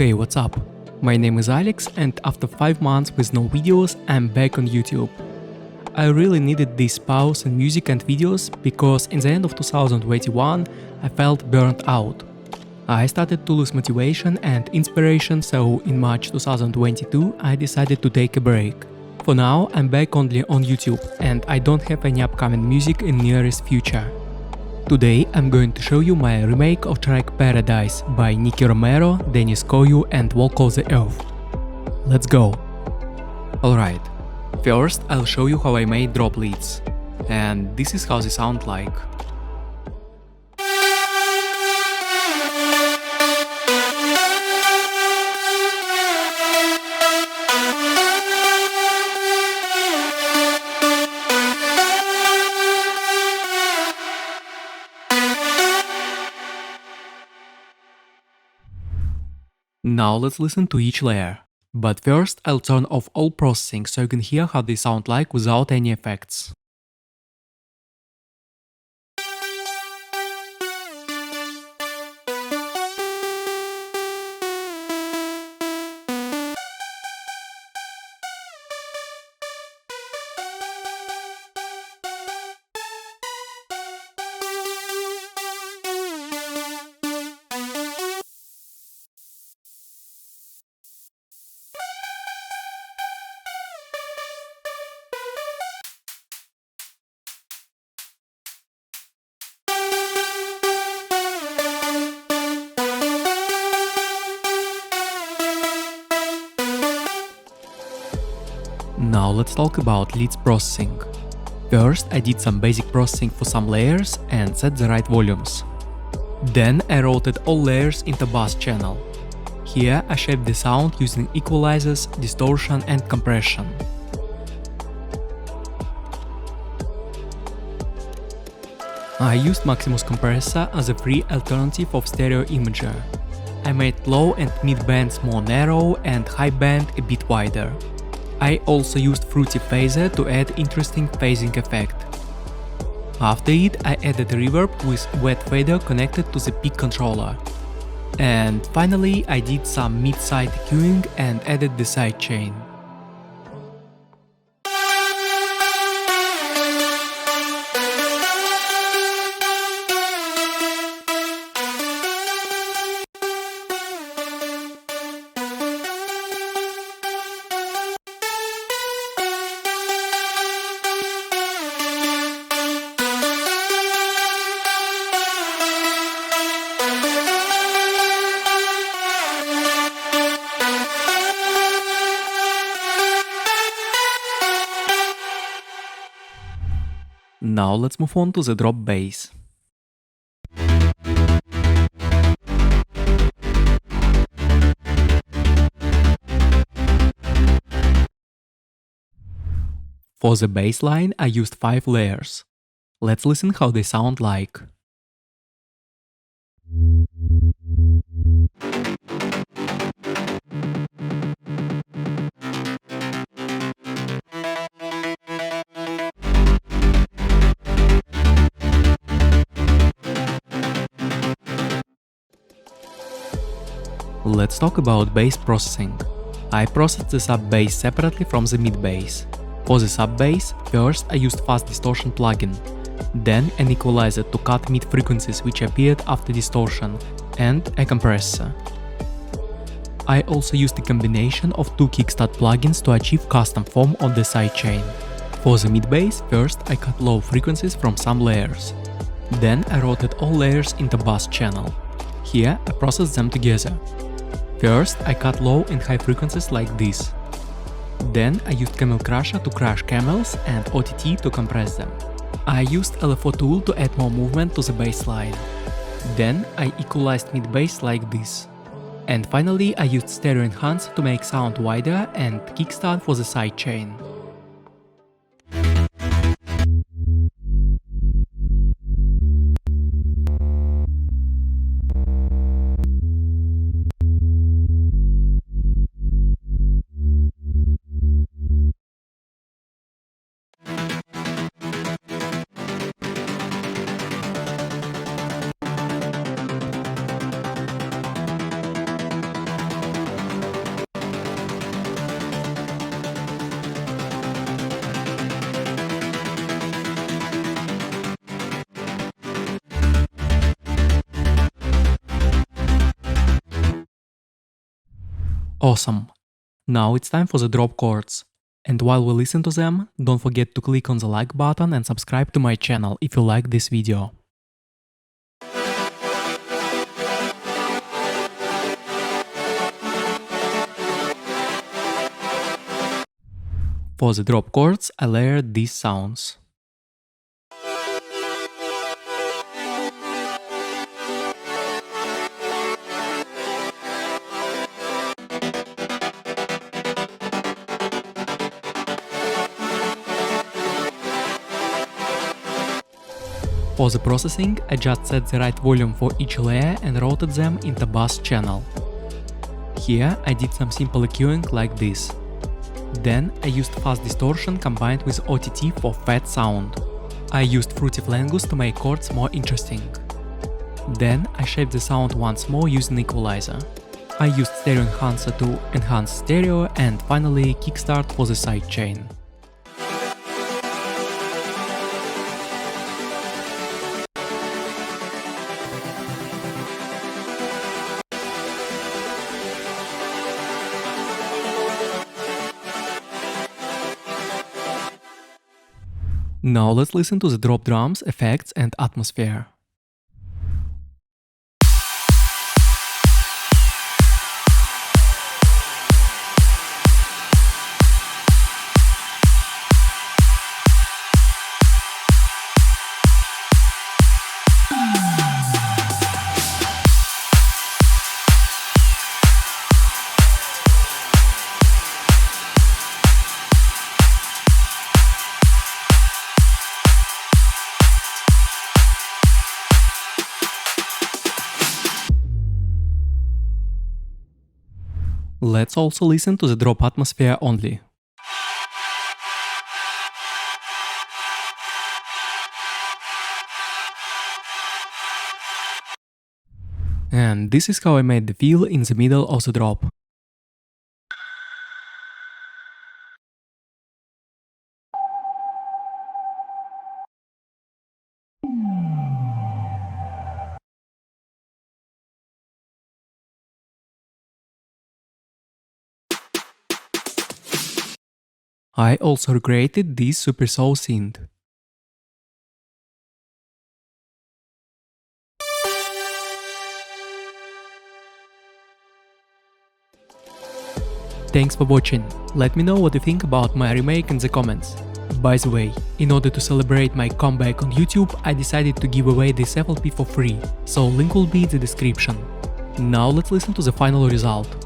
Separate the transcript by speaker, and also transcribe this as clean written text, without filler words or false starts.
Speaker 1: Hey, what's up? My name is Alex, and after 5 months with no videos, I'm back on YouTube. I really needed this pause in music and videos because in the end of 2021 I felt burnt out. I started to lose motivation and inspiration, so in March 2022 I decided to take a break. For now I'm back only on YouTube and I don't have any upcoming music in nearest future. Today I'm going to show you my remake of track Paradise by Nicky, Romero, Deniz Koyu and Walk of the Earth. Let's go! Alright, first I'll show you how I made drop leads. And this is how they sound like. Now let's listen to each layer. But first I'll turn off all processing so you can hear how they sound like without any effects. Now let's talk about leads processing. First I did some basic processing for some layers and set the right volumes. Then I routed all layers into bass channel. Here I shaped the sound using equalizers, distortion and compression. I used Maximus compressor as a free alternative of stereo imager. I made low and mid bands more narrow and high band a bit wider. I also used Fruity Phaser to add interesting phasing effect. After it I added a reverb with wet fader connected to the peak controller. And finally I did some mid-side EQing and added the sidechain. Now let's move on to the drop bass. For the bass line I used 5 layers. Let's listen how they sound like. Let's talk about bass processing. I processed the sub bass separately from the mid bass. For the sub bass, first I used fast distortion plugin, then an equalizer to cut mid frequencies which appeared after distortion, and a compressor. I also used a combination of 2 kickstart plugins to achieve custom form on the sidechain. For the mid bass, first I cut low frequencies from some layers. Then I routed all layers into bass channel. Here I processed them together. First I cut low and high frequencies like this. Then I used Camel Crusher to crush camels and OTT to compress them. I used LFO tool to add more movement to the bass line. Then I equalized mid bass like this. And finally I used stereo enhance to make sound wider and kickstart for the sidechain. Awesome. Now it's time for the drop chords. And while we listen to them, don't forget to click on the like button and subscribe to my channel if you like this video. For the drop chords, I layered these sounds. For the processing, I just set the right volume for each layer and routed them into bass channel. Here I did some simple EQing like this. Then I used fast distortion combined with OTT for fat sound. I used fruity flangus to make chords more interesting. Then I shaped the sound once more using equalizer. I used stereo enhancer to enhance stereo and finally kickstart for the sidechain. Now let's listen to the drop drums, effects and atmosphere. Let's also listen to the drop atmosphere only. And this is how I made the feel in the middle of the drop. I also recreated this super soul synth. Thanks for watching. Let me know what you think about my remake in the comments. By the way, in order to celebrate my comeback on YouTube, I decided to give away this FLP for free, so link will be in the description. Now let's listen to the final result.